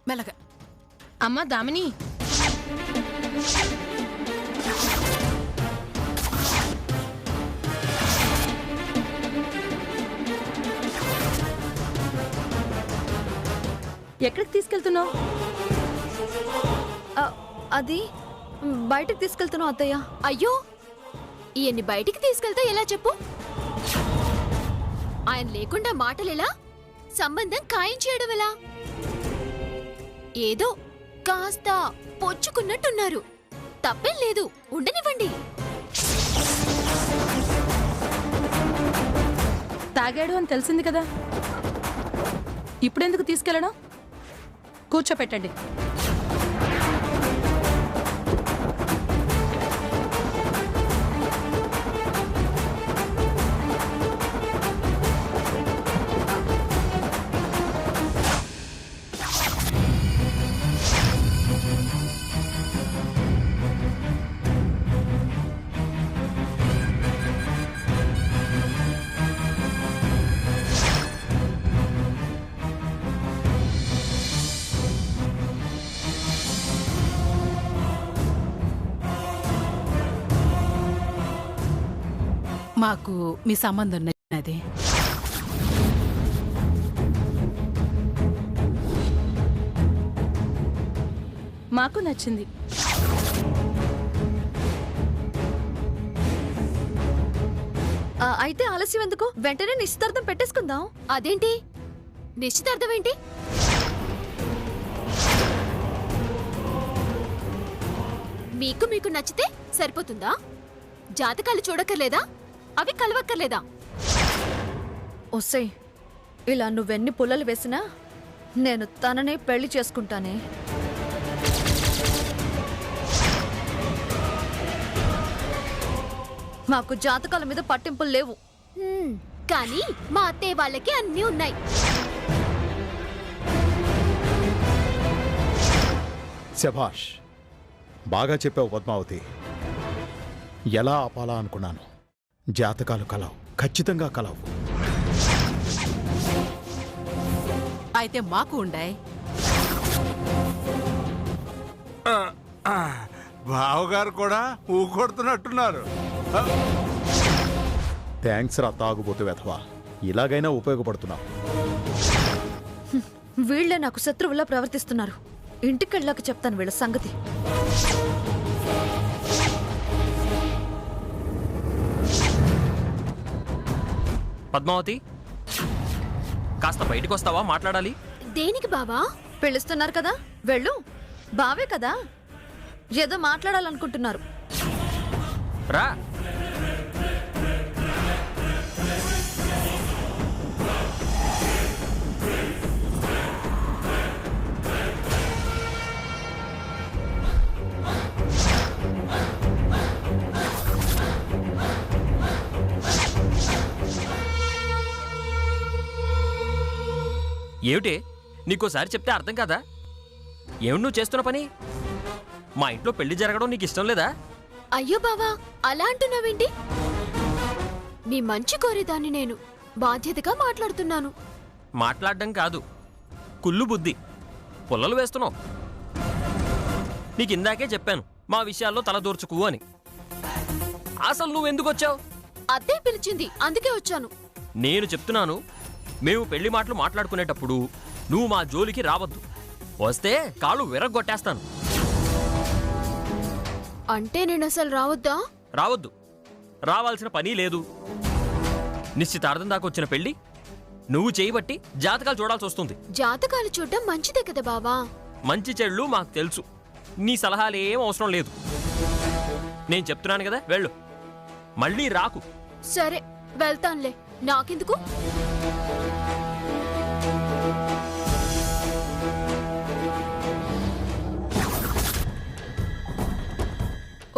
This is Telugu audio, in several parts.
మెల్లగా. అమ్మా దామిని, ఎక్కడికి తీసుకెళ్తున్నావు? అది బయటకు తీసుకెళ్తున్నావు అత్తయ్య. అయ్యో, ఈయన్ని బయటికి తీసుకెళ్తే ఎలా చెప్పు? ఆయన లేకుండా మాటలెలా? సంబంధం ఖాయం చేయడం ఎలా? ఏదో కాస్త పొచ్చుకున్నట్టున్నారు. తప్పేం లేదు, ఉండనివ్వండి. తాగాడు అని తెలిసింది కదా, ఇప్పుడెందుకు తీసుకెళ్ళడం? కూర్చోపెట్టండి. మాకు మీ సంబంధం నచ్చినది. మాకు నచ్చింది. అయితే ఆలస్యం ఎందుకు? వెంటనే నిశ్చితార్థం పెట్టేసుకుందాం. అదేంటి నిశ్చితార్థం ఏంటి? మీకు మీకు నచ్చితే సరిపోతుందా? జాతకాలు చూడక్కర్లేదా? అవి కలవక్కర్లేదా? ఒసే, ఇలా నువ్వెన్ని పుల్లలు వేసినా నేను తననే పెళ్లి చేసుకుంటానే. మాకు జాతకాల మీద పట్టింపులు లేవు. కానీ మా అత్తయ్య వాళ్ళకి అన్నీ ఉన్నాయి. శభాష్, బాగా చెప్పావు పద్మావతి. ఎలా ఆపాలా అనుకున్నాను. జాతకాలు కలవు, ఖచ్చితంగా కలవు. అయితే మాకు ఉండాయి. బావగారు కూడా ఊకొడుతున్నట్టున్నారు. థ్యాంక్స్ రా తాగుబోతు వెధవా, ఇలాగైనా ఉపయోగపడుతున్నావు. వీళ్లే నాకు శత్రువులా ప్రవర్తిస్తున్నారు. ఇంటికెళ్ళాక చెప్తాను వీళ్ళ సంగతి. పద్మావతి, కాస్త బయటకు వస్తావా? మాట్లాడాలి. దేనికి బావా? పిలుస్తున్నారు కదా, వెళ్ళు. బావే కదా, ఏదో మాట్లాడాలనుకుంటున్నారు. రా. ఏమిటి? నీకోసారి చెప్తే అర్థం కాదా? ఏమిటి నువ్వు చేస్తున్న పని? మా ఇంట్లో పెళ్లి జరగడం నీకు ఇష్టం లేదా? అయ్యో బావా, అలా అంటున్నావేంటి? మీ మంచి కోరేదాన్ని నేను. బాధ్యతగా మాట్లాడుతున్నాను. మాట్లాడడం కాదు, కుళ్ళు బుద్ధి. పుల్లలు వేస్తున్నావు. నీకు ఇందాకే చెప్పాను మా విషయాల్లో తలదూర్చుకు అని. అసలు నువ్వెందుకు వచ్చావు? అత్తయ్య పిలిచింది, అందుకే వచ్చాను. నేను చెప్తున్నాను, మేము పెళ్లి మాటలు మాట్లాడుకునేటప్పుడు నువ్వు మా జోలికి రావద్దు. వస్తే కాళ్ళు విరగ్గొట్టేస్తాను. అంటే నేను అసలు రావద్దా? రావద్దు. రావాల్సిన పని లేదు. నిశ్చితార్థం దాకా వచ్చిన పెళ్లి నువ్వు చేయబట్టి జాతకాలు చూడాల్సి వస్తుంది. జాతకాలు చూడడం మంచిదే కదా బావా. మంచి చెడులు మాకు తెలుసు. నీ సలహాలు ఏం అవసరం లేదు. నేను చెప్తున్నాను కదా, వెళ్ళు. మళ్ళీ రాకు. సరే, వెళ్తానులే. నాకెందుకు?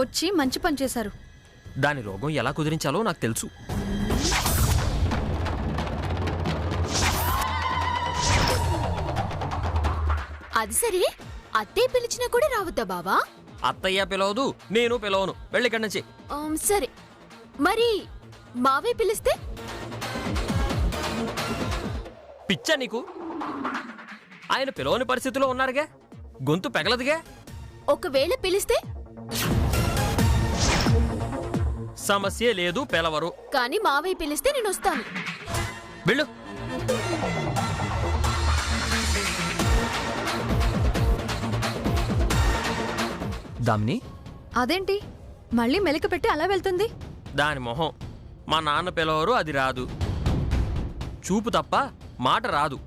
వచ్చి మంచి పని చేశారు. దాని రోగం ఎలా కుదిరించాలో నాకు తెలుసు. అది సరే, అత్తయ్య పిలిచినా కూడా రావద్దా బావా? అత్తయ్య పిలవదు, నేను పిలవను. వెళ్ళిక్కడి నుంచి. సరే, మరి మావే పిలిస్తే? పిచ్చా నీకు? ఆయన పిలవని పరిస్థితిలో ఉన్నారుగా, గొంతు పెగలదుగా. ఒకవేళ పిలిస్తే సమస్య లేదు, పిలవరు. కానీ మావయ్య పిలిస్తే నేను వస్తాను. వెళ్ళు. దామిని, అదేంటి మళ్ళీ మెలిక పెట్టి అలా వెళ్తుంది? దాని మొహం. మా నాన్న పిలవరు, అది రాదు. చూపు తప్ప మాట రాదు.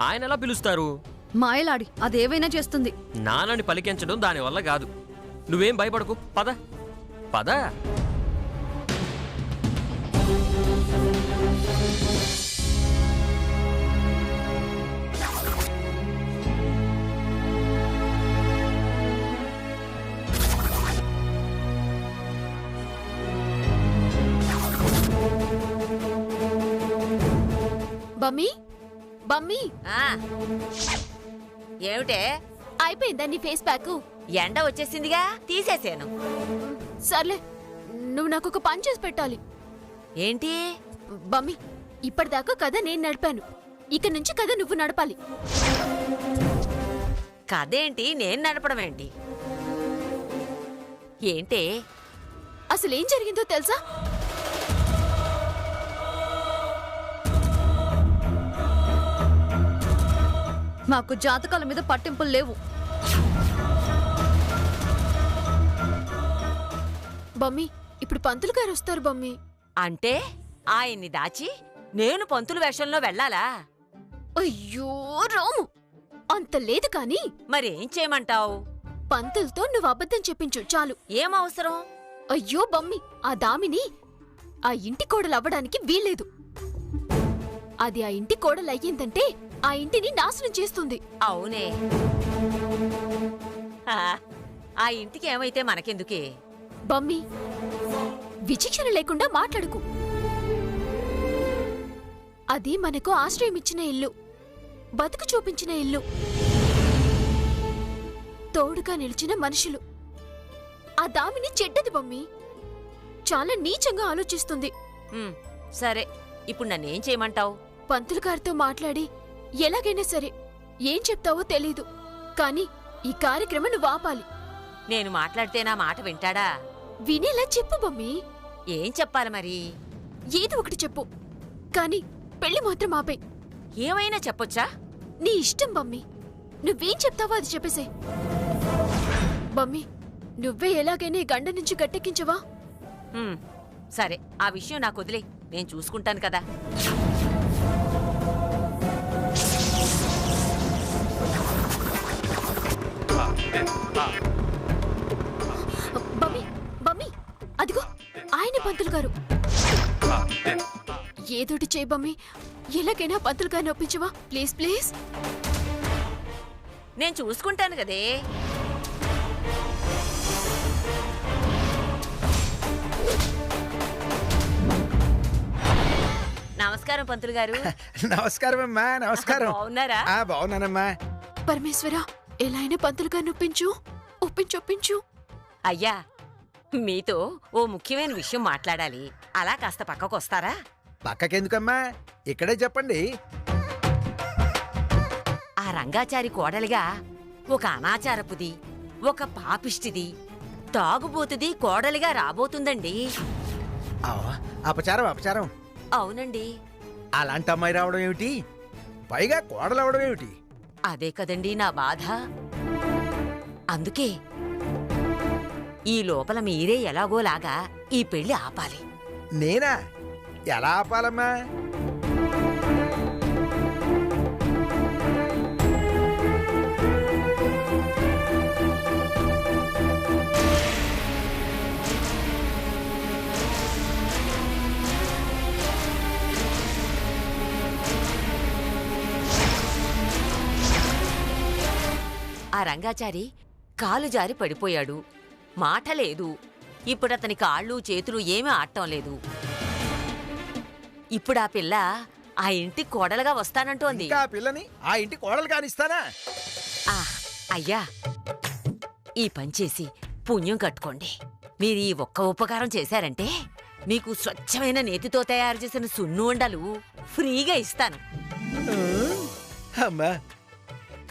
ఆయన ఎలా పిలుస్తారు? మాయలాడి అదేవైనా చేస్తుంది. నాన్నని పలికించడం దానివల్ల కాదు. నువ్వేం భయపడకు, పద పద. బమ్మీ బమ్మీ, ఏమిటే అయిపోయిందా నీ ఫేస్ ప్యాక్? ఎండ వచ్చేసిందిగా, తీసేసాను. సర్లే, నువ్వు నాకు ఒక పని చేసి పెట్టాలి. ఏంటి? బమ్మీ, ఇప్పటిదాకా కథ నేను నడిపాను, ఇక నుంచి కథ నువ్వు నడపాలి. కదేంటి నేను నడపడం ఏంటి? ఏంటే? అసలేం జరిగిందో తెలుసా? మాకు జాతకాల మీద పట్టింపులు లేవు. బమ్మీ, ఇప్పుడు పంతులు గారు వస్తారు బమ్మీ. అంటే ఆయన్ని దాచి నేను పంతులు వేషంలో వెళ్ళాలా? అయ్యో రాము, అంత లేదు కాని మరేం చేయమంటావు? పంతులతో నువ్వు అబద్ధం చెప్పించు చాలు. ఏం అవసరం? అయ్యో బమ్మి, ఆ దామిని ఆ ఇంటి కోడలు అవ్వడానికి వీల్లేదు. అది ఆ ఇంటి కోడలు అయ్యిందంటే ఆ ఇంటిని నాశనం చేస్తుంది. అవునే, ఆ ఇంటికి ఏమైతే మనకెందుకే? బమ్మి, విచక్షణ లేకుండా మాట్లాడుకు. అది మనకు ఆశ్రయం ఇచ్చిన ఇల్లు, బతుకు చూపించిన ఇల్లు, తోడుగా నిలిచిన మనుషులు. ఆ దామిని చెడ్డది బమ్మి, చాలా నీచంగా ఆలోచిస్తుంది. సరే, ఇప్పుడు నన్నేం చేయమంటావు? పంతులు గారితో మాట్లాడి ఎలాగైనా సరే ఏం చెప్తావో తెలీదు, కానీ ఈ కార్యక్రమం నువ్వు ఆపాలి. నేను మాట్లాడితే నా మాట వింటాడా? వినేలా చెప్పు బమ్మి. ఏం చెప్పాలి మరి? ఏదో ఒకటి చెప్పు, కానీ పెళ్లి మాత్రం ఆపే. ఏమైనా చెప్పొచ్చా? నీ ఇష్టం బమ్మి, నువ్వేం చెప్తావో అది చెప్పేసే. బమ్మి, నువ్వే ఎలాగైనా ఈ గండ నుంచి గట్టెక్కించవా? సరే, ఆ విషయం నాకు వదిలే, నేను చూసుకుంటాను కదా. బమ్మి బమ్మి, అదిగో ఆయన పంతులు గారు. ఏదోటి చేయి బమ్మి, ఎలాగైనా పంతులు గారిని ఒప్పించవా ప్లీజ్ ప్లీజ్. నేను చూసుకుంటాను కదే. నమస్కారం పంతులు గారు. నమస్కారం అమ్మా. నమస్కారం. బాగున్నారా? బాగున్నానమ్మా. పరమేశ్వర, ఎలా అయినా పంతులు గారిని ఒప్పించు, ఒప్పించు. అయ్యా, మీతో ఓ ముఖ్యమైన విషయం మాట్లాడాలి. అలా కాస్త పక్కకు వస్తారా? పక్కకెందుకమ్మా, ఇక్కడే చెప్పండి. ఆ రంగాచారి కోడలిగా ఒక అనాచారపుది, ఒక పాపిష్టిది, తాగుబోతుది కోడలిగా రాబోతుందండి. అపచారం అపచారం. అవునండి. అలాంటి అమ్మాయి రావడం ఏమిటి, పైగా కోడలవడం ఏమిటి? అదే కదండి నా బాధ. అందుకే ఈ లోపల మీరే ఎలాగోలాగా ఈ పెళ్లి ఆపాలి. నేనా? ఎలా ఆపాలమ్మా? ఆ రంగాచారి కాలు జారి పడిపోయాడు. మాట లేదు. ఇప్పుడతని కాళ్ళు చేతులు ఏమీ ఆడటం లేదు. ఇప్పుడు ఆ పిల్ల ఆ ఇంటి కోడలుగా వస్తానంటోంది. ఇంకా ఆ పిల్లని ఆ ఇంటి కోడలు కానిస్తానా? అయ్యా, ఈ పనిచేసి పుణ్యం కట్టుకోండి. మీరు ఈ ఒక్క ఉపకారం చేశారంటే మీకు స్వచ్ఛమైన నేతితో తయారు చేసిన సున్ను ఉండలు ఫ్రీగా ఇస్తాను. అమ్మా,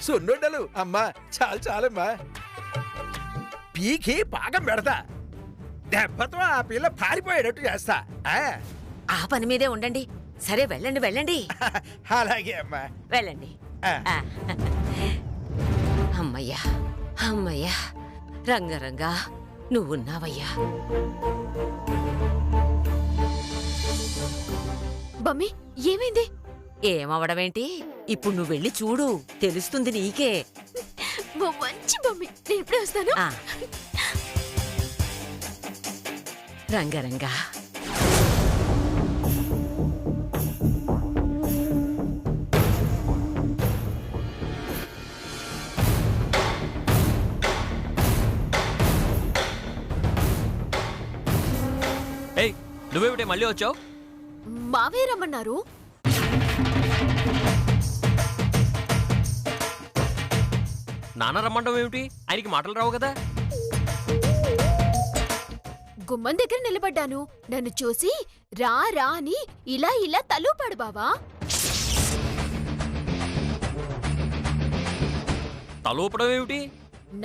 సున్నుండలు అమ్మా చాలు చాలమ్మా పీకి పాకం పెడతా దెబ్బతో ఆ పిల్ల పారిపోయేటట్టు చేస్తా ఆ? ఆ పని మీదే ఉండండి. సరే వెళ్ళండి వెళ్ళండి అలాగే అమ్మా వెళ్ళండి. ఆ. ఆ. అమ్మయ్యా అమ్మయ్యా రంగరంగా నువ్వున్నావయ్యా. బమ్మి ఏమైంది? ఏమవడమేంటి, ఇప్పుడు నువ్వు వెళ్ళి చూడు, తెలుస్తుంది నీకే. ఓ మంచి బమ్మి, నేను ఇప్పుడే వస్తాను. ఆ. రంగరంగా ఏయ్ నువ్వేమిటే మళ్ళీ వచ్చావు? మావే రమ్మన్నారు. నాన్న రమ్మండం ఏమిటి? ఆయనకి మాటలు రావు కదా. గుమ్మం దగ్గర నిలబడ్డాను. నన్ను చూసి రా రా అని ఇలా ఇలా తలూపాడు బావా. తలూపడం ఏమిటి?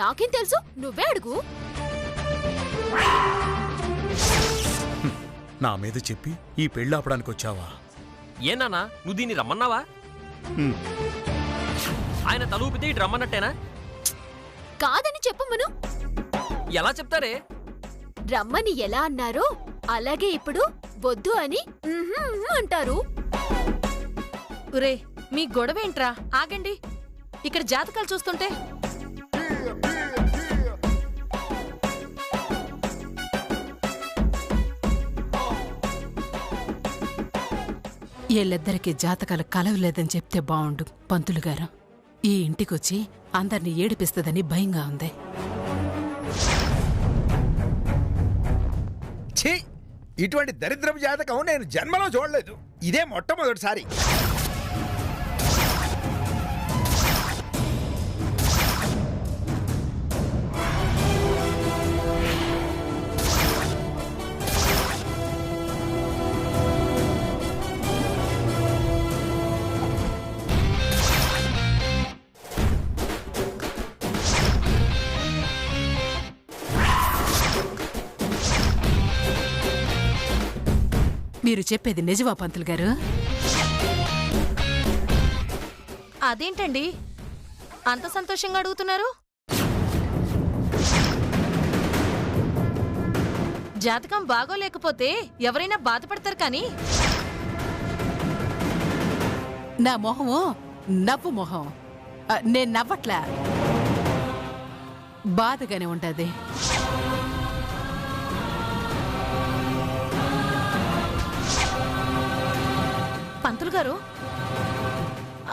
నాకేం తెలుసు, నువ్వే అడుగు. నా మీద చెప్పి ఈ పెళ్ళి ఆపడానికి వచ్చావా? ఏ నాన్న నువ్వు దీన్ని రమ్మన్నావా? ఆయన తలూపితే ఇటు రమ్మన్నట్టేనా? కాదని చెప్పమను. ఎలా చెప్తారే? రమ్మని ఎలా అన్నారో అలాగే ఇప్పుడు వద్దు అని అంటారు. ఒరే మీ గొడవేంట్రా? ఆగండి. ఇక్కడ జాతకాలు చూస్తుంటే వీళ్ళిద్దరికీ జాతకాలు కలవలేదని చెప్తే బావుండు పంతులు గారు. ఈ ఇంటికొచ్చి అందర్నీ ఏడిపిస్తుందని భయంగా ఉంది. ఛీ ఇటువంటి దరిద్రపు జాతకం నేను జన్మలో చూడలేదు. ఇదే మొట్టమొదటిసారి. మీరు చెప్పేది నిజమా పంతులు గారు? అదేంటండి అంత సంతోషంగా అడుగుతున్నారు? జాతకం బాగోలేకపోతే ఎవరైనా బాధపడతారు కానీ నా మొహము నవ్వు మొహం. నేను నవ్వట్లా, బాధగానే ఉంటది. పంతులు గారు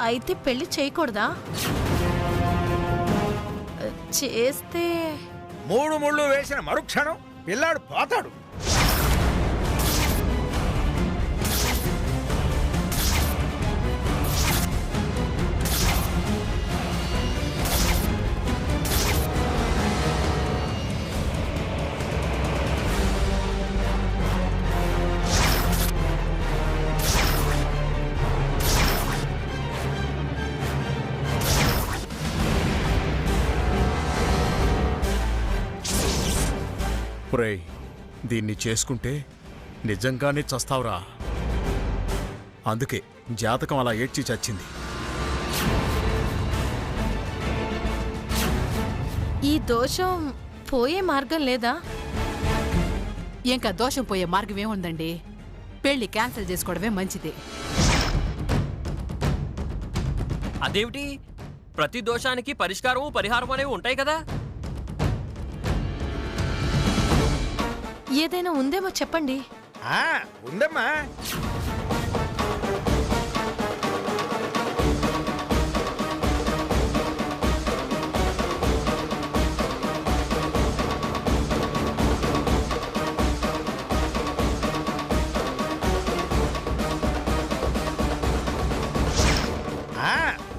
అయితే పెళ్లి చేయకూడదా? చేస్తే 3 ముళ్ళు వేసిన మరుక్షణం పిల్లాడు పోతాడు. ఒరేయ్, దీన్ని చేసుకుంటే నిజంగానే చస్తావురా. అందుకే జాతకం అలా ఏడ్చి చచ్చింది. ఈ దోషం పోయే మార్గం లేదా? ఇంకా దోషం పోయే మార్గం ఏముందండి? పెళ్లి క్యాన్సిల్ చేసుకోవడమే మంచిది. అదేమిటి, ప్రతి దోషానికి పరిష్కారం పరిహారం అనేవి ఉంటాయి కదా. ఏదైనా ఉందేమో చెప్పండి. ఉందమ్మా.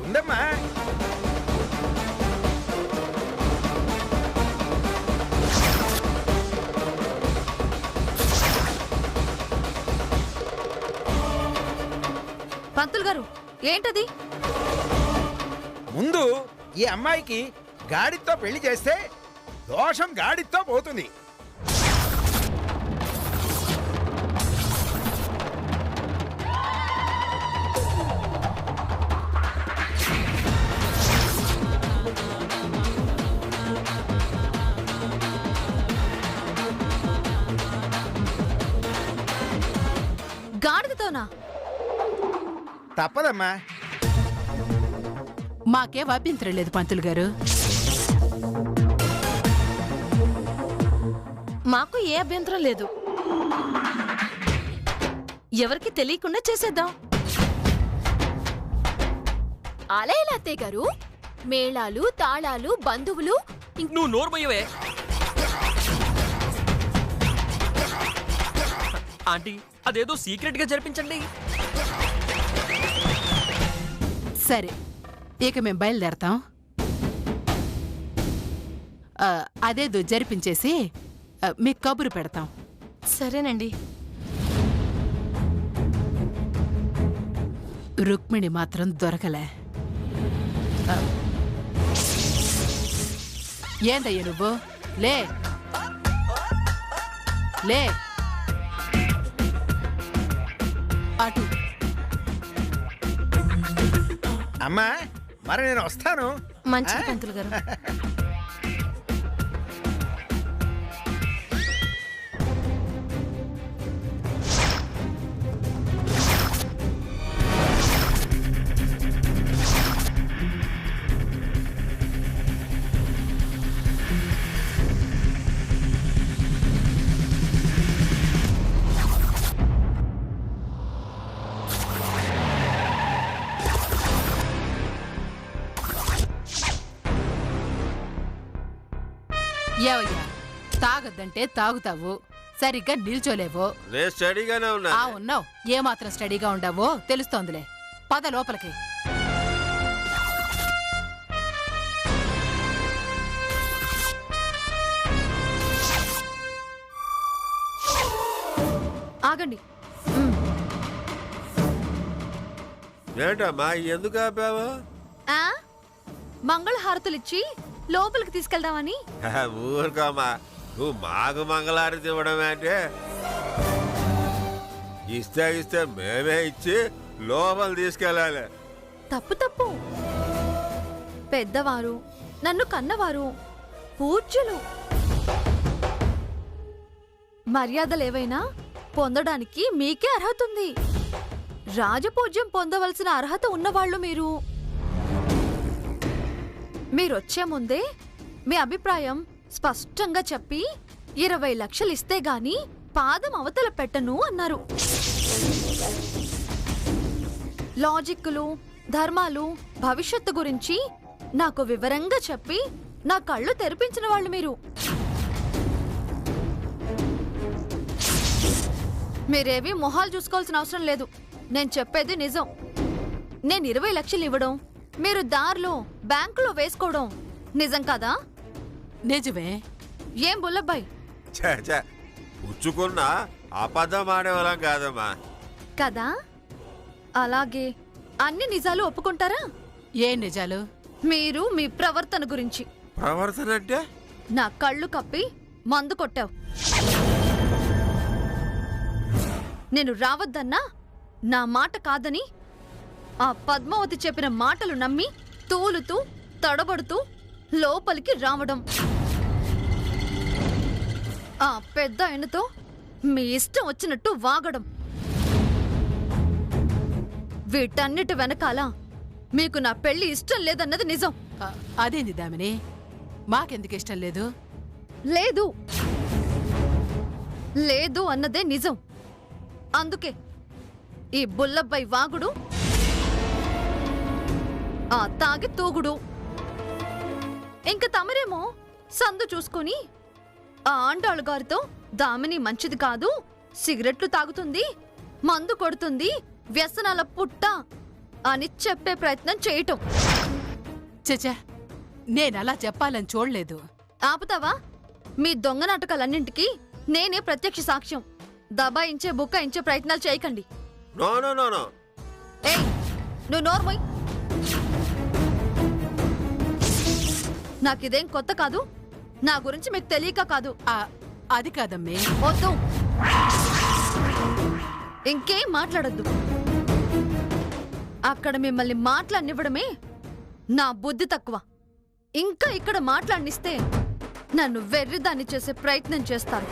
ఉందమ్మా. పంతులు గారు ఏంటది? ముందు ఈ అమ్మాయికి గాడితో పెళ్లి చేస్తే దోషం గాడితో పోతుంది. గాడిదతోనా? తప్పదమ్మా. మాకేం అభ్యంతరం లేదు పంతులు గారు. మాకు ఏ అభ్యంతరం లేదు. ఎవరికి తెలియకుండా చేసేద్దాం. అలా ఎలా అత్తయ్య గారు? మేళాలు, తాళాలు, బంధువులు. నువ్వు నోర్మయ్యవే. ఆంటీ, అదేదో సీక్రెట్ గా జరిపించండి. సరే, ఇక మేం బయలుదేరతాం. అదేదో జరిపించేసి మీకు కబురు పెడతాం. సరేనండి. రుక్మిణి మాత్రం దొరకలే. ఏందయ్య నువ్వు? లే లే, అటు. అమ్మా, మరి నేను వస్తాను. మంచి పంతులు గారు. ఏవయ్యా, తాగొద్దంటే తాగుతావు, సరిగ్గా నిల్చోలేవో. నేను స్టడీగానే ఉన్నా. ఉన్నావు. ఏమాత్రం స్టడీగా ఉండవో తెలుస్తోందిలే. పద లోపలికి. ఆగండి. ఏంటమ్మా ఎందుకు ఆపావు? మంగళహారతులిచ్చి లోపలికి తీసుకెళ్దామని. ఊరుకోమ్మా, నువ్వు మాకు మంగళారతి ఇవ్వడం అంటే ఇస్తే మేమే ఇచ్చి లోపల తీసుకెళ్ళాలి. తప్పు. పెద్దవారు, నన్ను కన్నవారు, పూజ్యులు. మర్యాదలేవైనా పొందడానికి మీకే అర్హత ఉంది. రాజపూజ్యం పొందవలసిన అర్హత ఉన్నవాళ్ళు మీరు. మీరొచ్చే ముందే మీ అభిప్రాయం స్పష్టంగా చెప్పి 20 లక్షలు ఇస్తే గాని పాదం అవతల పెట్టను అన్నారు. లాజిక్కులు, ధర్మాలు, భవిష్యత్తు గురించి నాకు వివరంగా చెప్పి నా కళ్ళు తెరిపించిన వాళ్ళు మీరు. మీరేవి మొహాలు చూసుకోవాల్సిన అవసరం లేదు. నేను చెప్పేది నిజం. నేను 20 లక్షలు ఇవ్వడం, మీరు దారిలో బ్యాంకులో వేసుకోవడం నిజం కదా? నిజమే. ఏం బుల్లబ్బాయ్? పుచ్చుకున్న అబద్ధం ఆడేవాళ్ళం కాదమ్మా. కదా? అలాగే అన్ని నిజాలు ఒప్పుకుంటారా? ఏ నిజాలు? మీరు మీ ప్రవర్తన గురించి. ప్రవర్తన అంటే? నా కళ్ళు కప్పి మందు కొట్టావు. నేను రావద్దన్నా నా మాట కాదని ఆ పద్మావతి చెప్పిన మాటలు నమ్మి తూలుతూ తడబడుతూ లోపలికి రావడం. ఆ పెద్ద ఆయనతో మీ ఇష్టం వచ్చినట్టు వాగడం. వీటన్నిటి వెనకాల మీకు నా పెళ్లి ఇష్టం లేదన్నది నిజం. అదేంది దామిని, మాకెందుకు ఇష్టం లేదు? లేదు లేదు అన్నదే నిజం. అందుకే ఈ బుల్లబ్బాయి వాగుడు, ఆ తాగి తూగుడు. ఇంక తమరేమో సందు చూసుకుని ఆ ఆండాళ్ళు గారితో దామిని మంచిది కాదు, సిగరెట్లు తాగుతుంది, మందు కొడుతుంది, వ్యసనాల పుట్ట అని చెప్పే ప్రయత్నం చేయటం. చచ్చా, నేనలా చెప్పాలని చూడలేదు. ఆపుతావా? మీ దొంగ నాటకాలన్నింటికీ నేనే ప్రత్యక్ష సాక్ష్యం. దబాయించే బుక్కాయించే ప్రయత్నాలు చేయకండి. No no no no. ఏయ్, నువ్వు నోర్మోయ్. నాకిదేం కొత్త కాదు, నా గురించి మీకు తెలియక కాదు. అది కాదమ్మే. వద్దు, ఇంకేం మాట్లాడద్దు. అక్కడ మిమ్మల్ని మాట్లాడనివ్వడమే నా బుద్ధి తక్కువ. ఇంకా ఇక్కడ మాట్లాడనిస్తే నన్ను వెర్రిదాన్ని చేసే ప్రయత్నం చేస్తాను.